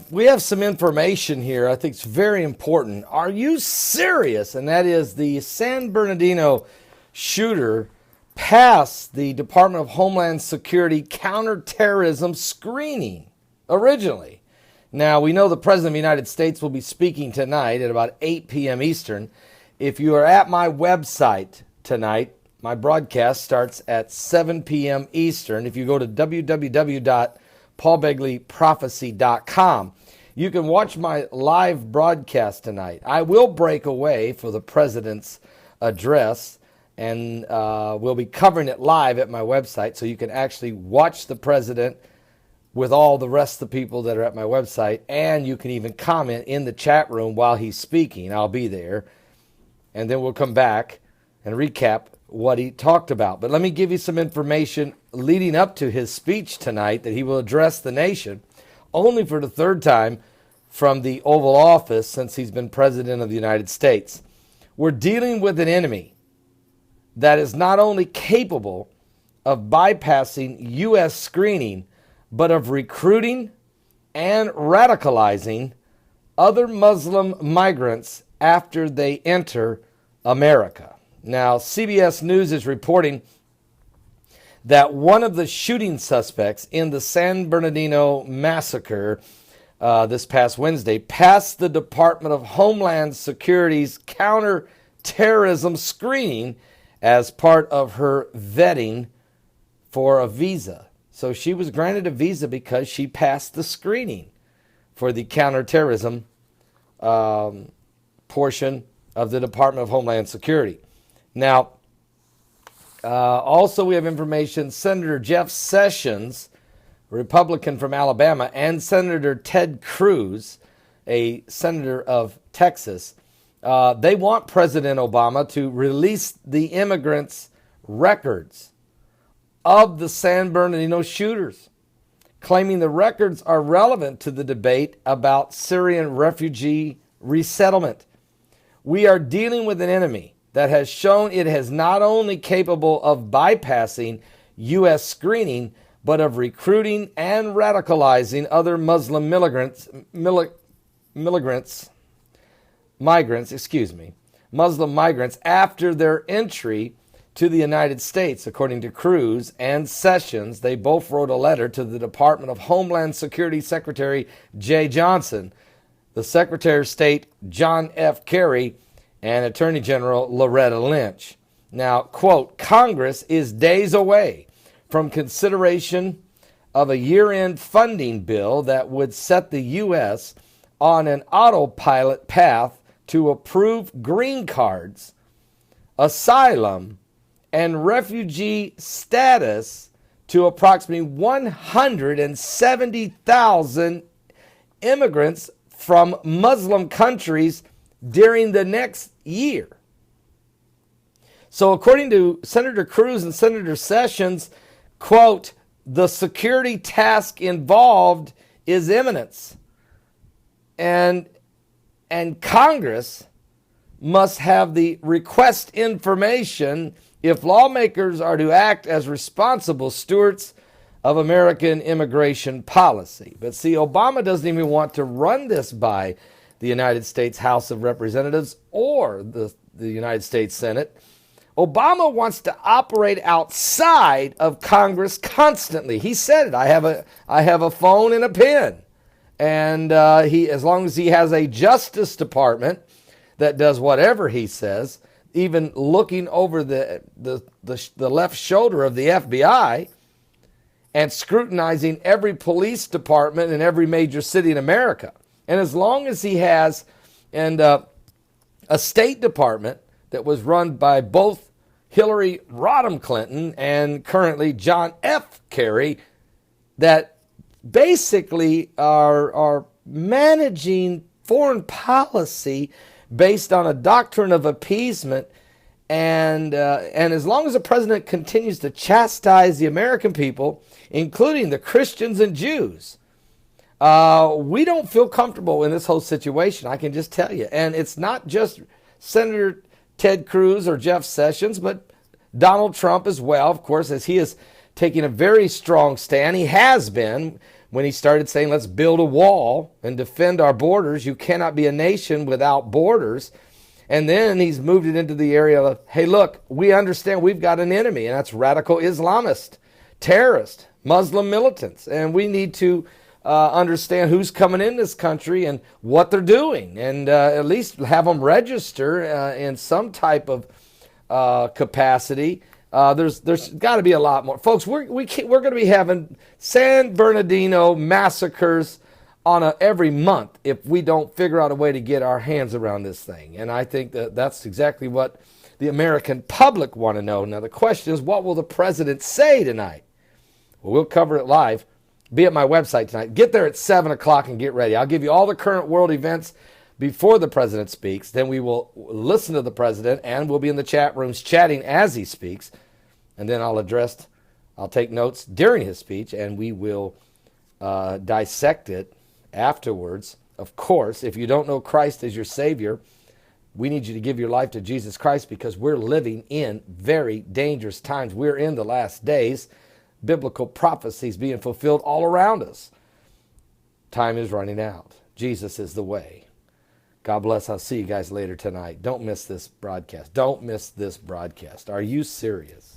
We have some information here I think it's very important. Are you serious? And that is the San Bernardino shooter passed the Department of Homeland Security counterterrorism screening originally. Now, we know the President of the United States will be speaking tonight at about 8 p.m. Eastern. If you are at my website tonight, my broadcast starts at 7 p.m. Eastern. If you go to www.paulbegleyprophecy.com, you can watch my live broadcast tonight. I will break away for the President's address, and we'll be covering it live at my website, so you can actually watch the President with all the rest of the people that are at my website, and you can even comment in the chat room while he's speaking. I'll be there, and then we'll come back and recap what he talked about. But let me give you some information leading up to his speech tonight that he will address the nation only for the third time from the Oval Office since he's been President of the United States. We're dealing with an enemy that is not only capable of bypassing U.S. screening, but of recruiting and radicalizing other Muslim migrants after they enter America. Now, CBS News is reporting that one of the shooting suspects in the San Bernardino massacre this past Wednesday passed the Department of Homeland Security's counterterrorism screening as part of her vetting for a visa. So she was granted a visa because she passed the screening for the counterterrorism portion of the Department of Homeland Security. Now, also we have information, Senator Jeff Sessions, Republican from Alabama, and Senator Ted Cruz, a senator of Texas, they want President Obama to release the immigrants' records of the San Bernardino shooters, claiming the records are relevant to the debate about Syrian refugee resettlement. We are dealing with an enemy that has shown it is not only capable of bypassing U.S. screening, but of recruiting and radicalizing other Muslim Muslim migrants after their entry to the United States. According to Cruz and Sessions, they both wrote a letter to the Department of Homeland Security Secretary Jay Johnson, the Secretary of State John F. Kerry, and Attorney General Loretta Lynch. Now, quote, Congress is days away from consideration of a year-end funding bill that would set the U.S. on an autopilot path to approve green cards, asylum, and refugee status to approximately 170,000 immigrants from Muslim countries during the next year. So according to Senator Cruz and Senator Sessions, quote, the security task involved is imminence. And Congress must have the request information if lawmakers are to act as responsible stewards of American immigration policy. But see, Obama doesn't even want to run this by the United States House of Representatives or the United States Senate. Obama wants to operate outside of Congress constantly. He said it. I have a phone and a pen. And as long as he has a Justice Department that does whatever he says, even looking over the left shoulder of the FBI and scrutinizing every police department in every major city in America. And as long as he has a State Department that was run by both Hillary Rodham Clinton and currently John F. Kerry that basically are managing foreign policy based on a doctrine of appeasement, and as long as the president continues to chastise the American people, including the Christians and Jews, we don't feel comfortable in this whole situation, I can just tell you. And it's not just Senator Ted Cruz or Jeff Sessions, but Donald Trump as well, of course, as he is taking a very strong stand. He has been when he started saying, let's build a wall and defend our borders. You cannot be a nation without borders. And then he's moved it into the area of, hey, look, we understand we've got an enemy, and that's radical Islamist, terrorist, Muslim militants. And we need to understand who's coming in this country and what they're doing, and at least have them register in some type of capacity. There's got to be a lot more. Folks, we're going to be having San Bernardino massacres on every month if we don't figure out a way to get our hands around this thing. And I think that's exactly what the American public want to know. Now, the question is, what will the president say tonight? Well, we'll cover it live. Be at my website tonight. Get there at 7 o'clock and get ready. I'll give you all the current world events before the president speaks. Then we will listen to the president, and we'll be in the chat rooms chatting as he speaks. And then I'll take notes during his speech, and we will dissect it afterwards. Of course, if you don't know Christ as your Savior, we need you to give your life to Jesus Christ, because we're living in very dangerous times. We're in the last days. Biblical prophecies being fulfilled all around us. Time is running out. Jesus is the way. God bless. I'll see you guys later tonight. Don't miss this broadcast. Don't miss this broadcast. Are you serious?